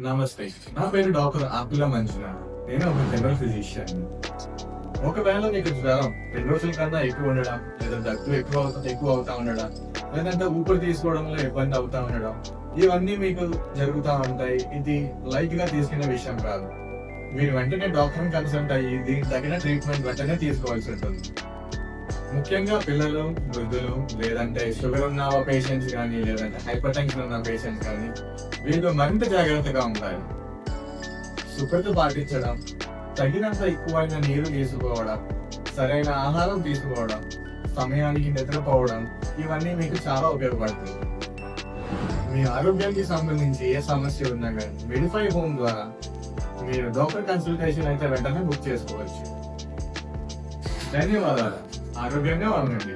నమస్తే. నా పేరు డాక్టర్ ఆకుల మంజునాథ్. నేను ఒక జనరల్ ఫిజిషియన్. ఒకవేళ మీకు జ్వరం 2 రోజుల కన్నా ఎక్కువ ఉండడం, లేదా దగ్గు ఎక్కువ అవుతా ఉండడం, లేదంటే ఊపిరి తీసుకోవడంలో ఇబ్బంది అవుతా ఉండడం, ఇవన్నీ మీకు జరుగుతూ ఉంటాయి. ఇది లైట్ గా తీసుకునే విషయం కాదు. మీరు వెంటనే డాక్టర్ని కన్సల్ట్ అయ్యి దీనికి తగిన ట్రీట్మెంట్ వెంటనే తీసుకోవాల్సి ఉంటుంది. ముఖ్యంగా పిల్లలు, వృద్ధులు, లేదంటే షుగర్ ఉన్న పేషెంట్స్ కానీ, లేదంటే హైపర్ టెన్షన్ ఉన్న పేషెంట్స్ కానీ, వీళ్ళు మరింత జాగ్రత్తగా ఉండాలి. శుభ్రత పాటించడం, తగినంత ఎక్కువైన నీరు తీసుకోవడం, సరైన ఆహారం తీసుకోవడం, సమయానికి నిద్రపోవడం, ఇవన్నీ మీకు చాలా ఉపయోగపడుతుంది. మీ ఆరోగ్యానికి సంబంధించి ఏ సమస్య ఉన్నా కానీ మెడిఫై హోమ్ ద్వారా మీరు డాక్టర్ కన్సల్టేషన్ అయితే వెంటనే బుక్ చేసుకోవచ్చు. ధన్యవాదాలు. ఆరోగ్యంగా ఉండండి.